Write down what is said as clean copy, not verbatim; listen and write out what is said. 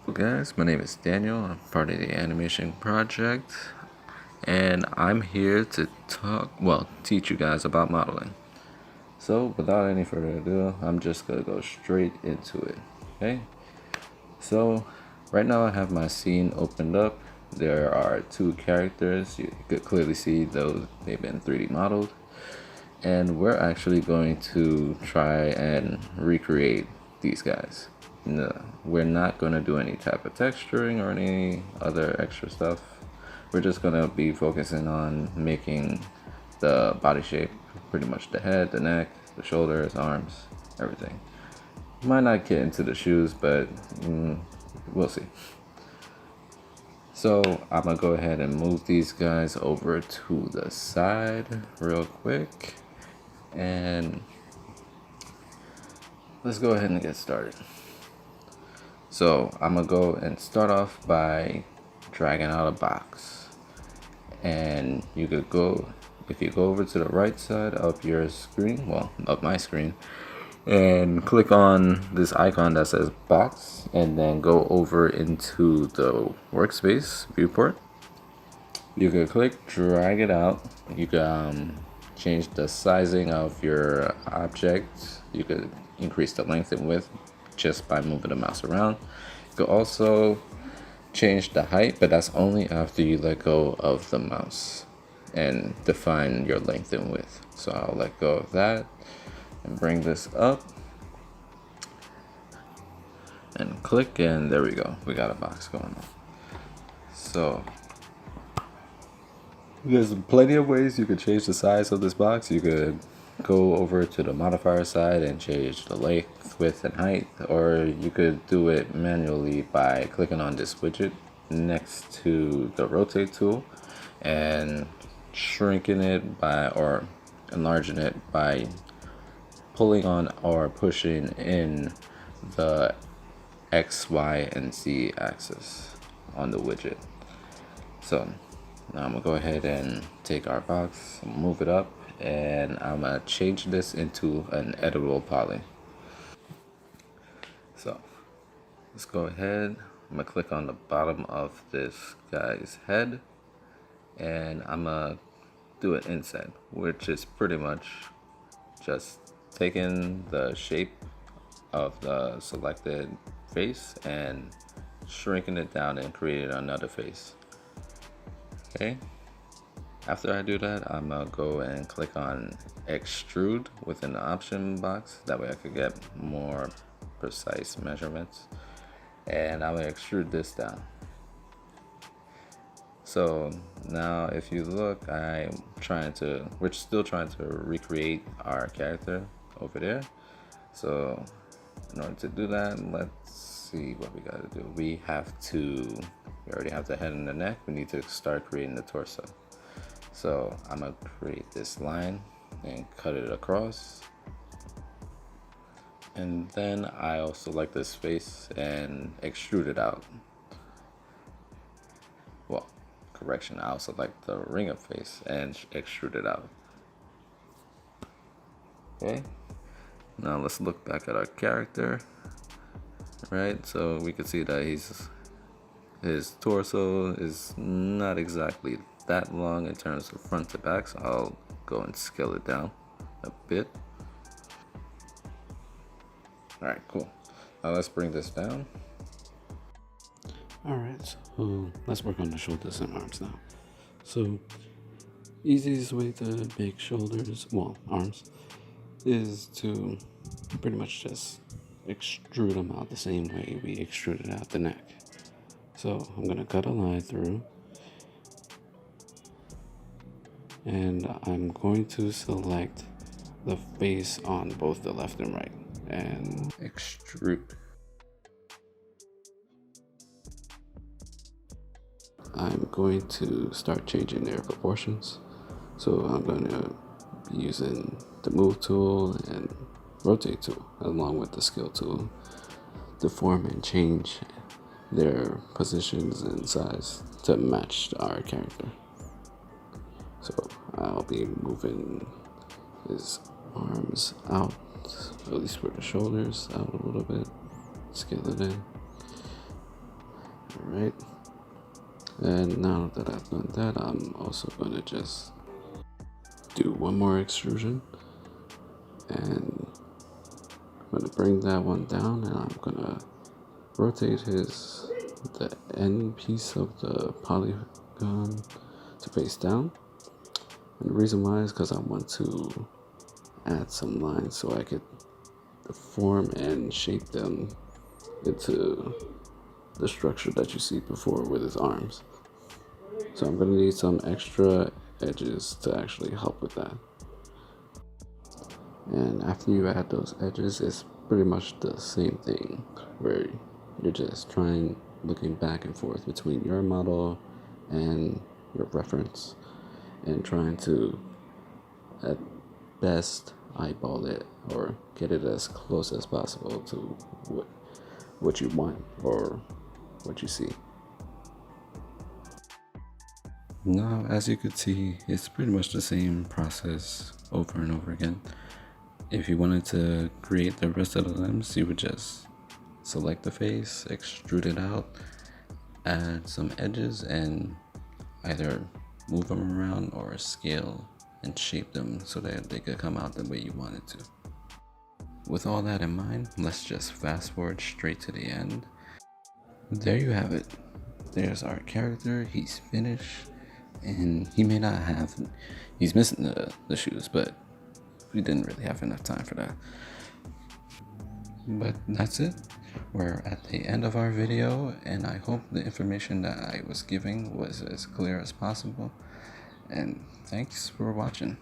Hello guys, my name is Daniel. I'm part of the animation project and I'm here to teach you guys about modeling. So without any further ado, I'm just gonna go straight into it. Okay, so right now I have my scene opened up. There are two characters. You could clearly see those they've been 3D modeled, and we're actually going to try and recreate these guys. No, we're not going to do any type of texturing or any other extra stuff. We're just going to be focusing on making the body shape, pretty much the head, the neck, the shoulders, arms, everything. Might not get into the shoes, but we'll see. So I'm gonna go ahead and move these guys over to the side real quick, and let's go ahead and get started. So I'm gonna go and start off by dragging out a box, and you could go, if you go over to the right side of your screen, well, of my screen, and click on this icon that says box, and then go over into the Workspace Viewport. You could click, drag it out. You can change the sizing of your object. You could increase the length and width just by moving the mouse around. You could also change the height, but that's only after you let go of the mouse and define your length and width. So I'll let go of that and bring this up and click, and there we go. We got a box going on. So there's plenty of ways you could change the size of this box. You could go over to the modifier side and change the length, width, and height, or you could do it manually by clicking on this widget next to the rotate tool and shrinking it by, or enlarging it by pulling on or pushing in the X, Y, and Z axis on the widget. So now I'm gonna go ahead and take our box, move it up, and I'm gonna change this into an editable poly. So let's go ahead. I'm gonna click on the bottom of this guy's head, and I'm gonna do an inset, which is pretty much just taking the shape of the selected face and shrinking it down and creating another face. Okay, after I do that, I'm gonna go and click on extrude within the option box. That way I could get more precise measurements, and I'm gonna extrude this down. So now if you look, we're still trying to recreate our character over there. So in order to do that, let's see what we gotta do. We already have the head and the neck. We need to start creating the torso. So I'm gonna create this line and cut it across. And then I'll select this face and extrude it out. Well, correction, I'll select the ring of face and extrude it out. Okay, now let's look back at our character. Right, so we can see that his torso is not exactly that long in terms of front to back, so I'll go and scale it down a bit. Alright, cool. Now let's bring this down. Alright, so let's work on the shoulders and arms now. So, easiest way to make arms, is to pretty much just extrude them out the same way we extruded out the neck. So I'm gonna cut a line through, and I'm going to select the face on both the left and right and Extrude. I'm going to start changing their proportions. So I'm going to be using the move tool and rotate tool along with the scale tool to form and change their positions and size to match our character. So I'll be moving his arms out, at least for the shoulders, out a little bit, scale it in. Alright, and now that I've done that, I'm also going to just do one more extrusion, and I'm going to bring that one down, and I'm going to rotate the end piece of the polygon to face down. And the reason why is because I want to add some lines so I could form and shape them into the structure that you see before with his arms. So I'm going to need some extra edges to actually help with that. And after you add those edges, it's pretty much the same thing, where you're just looking back and forth between your model and your reference, and trying to, at best, eyeball it or get it as close as possible to what you want or what you see. Now, as you could see, it's pretty much the same process over and over again. If you wanted to create the rest of the limbs, you would just select the face, extrude it out, add some edges, and either move them around or scale and shape them so that they could come out the way you wanted to. With all that in mind, let's just fast forward straight to the end. There you have it. There's our character. He's finished, and he may not have, he's missing the shoes, but we didn't really have enough time for that. But that's it. We're at the end of our video, and I hope the information that I was giving was as clear as possible. And thanks for watching.